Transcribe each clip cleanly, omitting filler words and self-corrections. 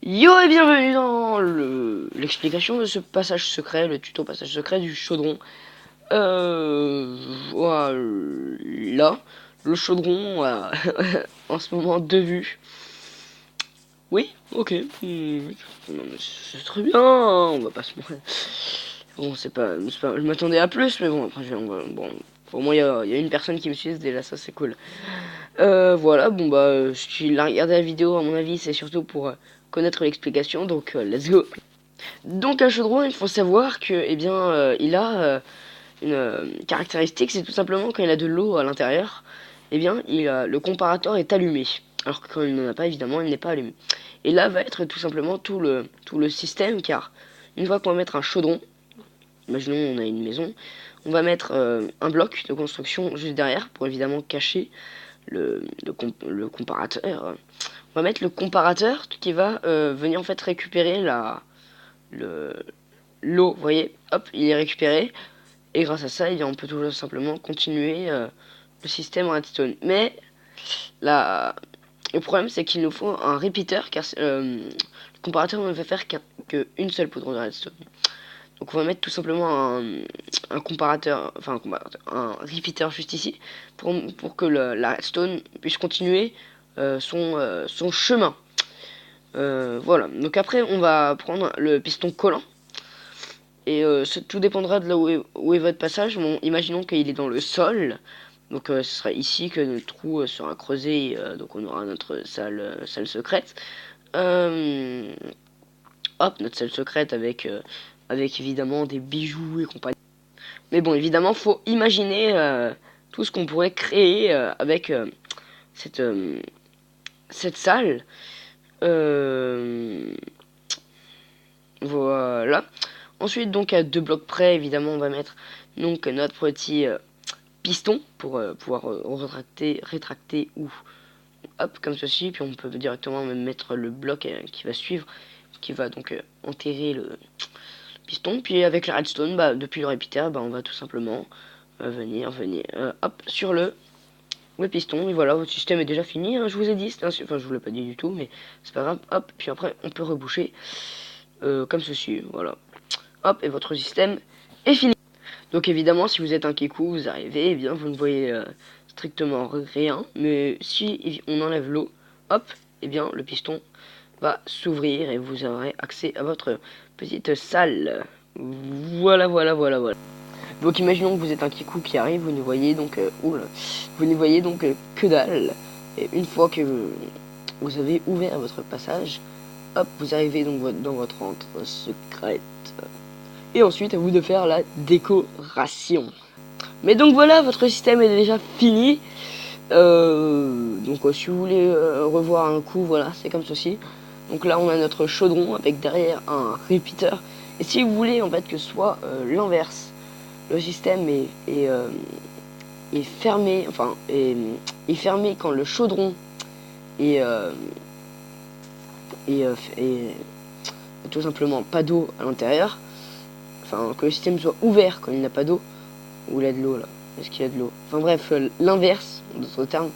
Yo et bienvenue dans l'explication de ce passage secret, le tuto passage secret du chaudron. Voilà, le chaudron a en ce moment deux vues. Oui, ok. Non, mais c'est très bien, hein, on va pas se montrer. Bon, je m'attendais à plus, mais bon, après, bon, au moins il y a une personne qui me suit, déjà ça c'est cool. Voilà, bon bah, si il a regardé la vidéo, à mon avis, c'est surtout pour connaître l'explication, donc let's go. Donc un chaudron, il faut savoir que, eh bien, il a une caractéristique, c'est tout simplement quand il a de l'eau à l'intérieur, eh bien, le comparateur est allumé. Alors que quand il n'en a pas, évidemment, il n'est pas allumé. Et là va être tout simplement tout le système, car une fois qu'on va mettre un chaudron, imaginons on a une maison, on va mettre un bloc de construction juste derrière pour évidemment cacher le comparateur. On va mettre le comparateur qui va venir en fait récupérer le, l'eau, vous voyez, hop, il est récupéré. Et grâce à ça, on peut toujours simplement continuer le système redstone. Mais la, le problème, c'est qu'il nous faut un repeater, car le comparateur ne va faire qu'une seule poudre de redstone. Donc on va mettre tout simplement un comparateur, enfin un repeater juste ici, pour que la redstone puisse continuer son chemin. Voilà, donc après on va prendre le piston collant. Et tout dépendra de là où est votre passage. Bon, imaginons qu'il est dans le sol. Donc ce sera ici que notre trou sera creusé. Donc on aura notre salle secrète. Euh, Hop, notre salle secrète avec évidemment des bijoux et compagnie. Mais bon, évidemment, faut imaginer tout ce qu'on pourrait créer avec cette, euh, cette salle. Euh, voilà. Ensuite, donc à deux blocs près, évidemment, on va mettre donc notre petit piston pour pouvoir rétracter ou hop comme ceci. Puis on peut directement même mettre le bloc qui va suivre, qui va donc enterrer le piston. Puis avec la redstone, bah, depuis le repeater, bah, on va tout simplement venir hop sur le piston. Et voilà, votre système est déjà fini. Hein, je vous ai dit, enfin je vous l'ai pas dit du tout, mais c'est pas grave. Hop, puis après on peut reboucher comme ceci. Voilà. Hop, et votre système est fini. Donc évidemment, si vous êtes un kikou, vous arrivez, eh bien vous ne voyez strictement rien. Mais si on enlève l'eau, hop, eh bien le piston va s'ouvrir et vous aurez accès à votre petite salle. Voilà, voilà, voilà, voilà. Donc imaginons que vous êtes un kikou qui arrive, vous ne voyez donc, vous ne voyez donc que dalle. Et une fois que vous avez ouvert votre passage, hop, vous arrivez donc dans votre entre secrète. Et ensuite, à vous de faire la décoration. Mais donc voilà, votre système est déjà fini. Donc si vous voulez revoir un coup, voilà, c'est comme ceci. Donc là, on a notre chaudron avec derrière un repeater. Et si vous voulez en fait que ce soit l'inverse, le système est fermé, enfin est fermé quand le chaudron est, est tout simplement pas d'eau à l'intérieur. Enfin, que le système soit ouvert quand il n'a pas d'eau. Ou il y a de l'eau là. Est-ce qu'il y a de l'eau? Enfin bref, l'inverse, en d'autres termes.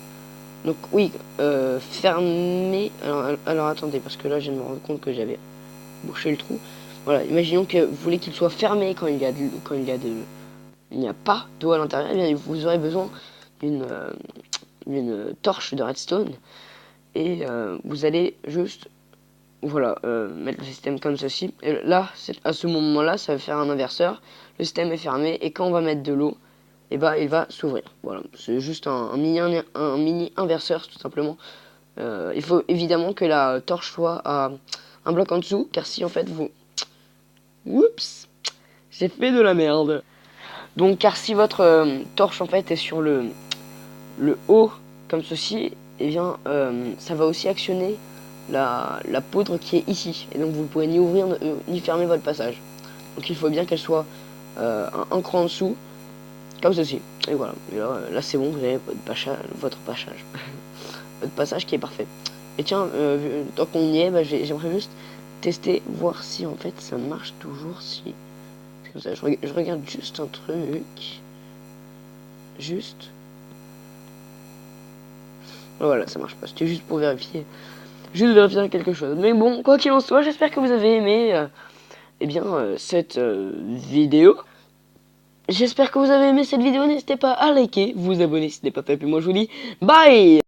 Donc oui, fermé. Alors attendez, parce que là je viens de me rendre compte que j'avais bouché le trou. Voilà, imaginons que vous voulez qu'il soit fermé quand il n'y a pas d'eau à l'intérieur. Eh bien, vous aurez besoin d'une torche de redstone et vous allez juste voilà mettre le système comme ceci. Et là, à ce moment-là, ça va faire un inverseur. Le système est fermé et quand on va mettre de l'eau, et bah il va s'ouvrir. Voilà, c'est juste un mini inverseur tout simplement. Il faut évidemment que la torche soit à un bloc en dessous, car si en fait vous... Oups, j'ai fait de la merde. Donc car si votre torche en fait est sur le haut comme ceci, et bien ça va aussi actionner la poudre qui est ici. Et donc vous ne pourrez ni ouvrir ni fermer votre passage. Donc il faut bien qu'elle soit un cran en dessous, comme ceci. Et voilà, et là c'est bon, vous avez votre passage. Votre passage qui est parfait. Et tiens, tant qu'on y est, bah, j'aimerais juste tester, voir si en fait ça marche toujours. Si comme ça, je regarde juste un truc. Juste. Voilà, ça marche pas. C'était juste pour vérifier. juste vérifier quelque chose. Mais bon, quoi qu'il en soit, j'espère que vous avez aimé cette vidéo. J'espère que vous avez aimé cette vidéo. N'hésitez pas à liker, vous abonner si ce n'est pas fait. Puis moi je vous dis bye.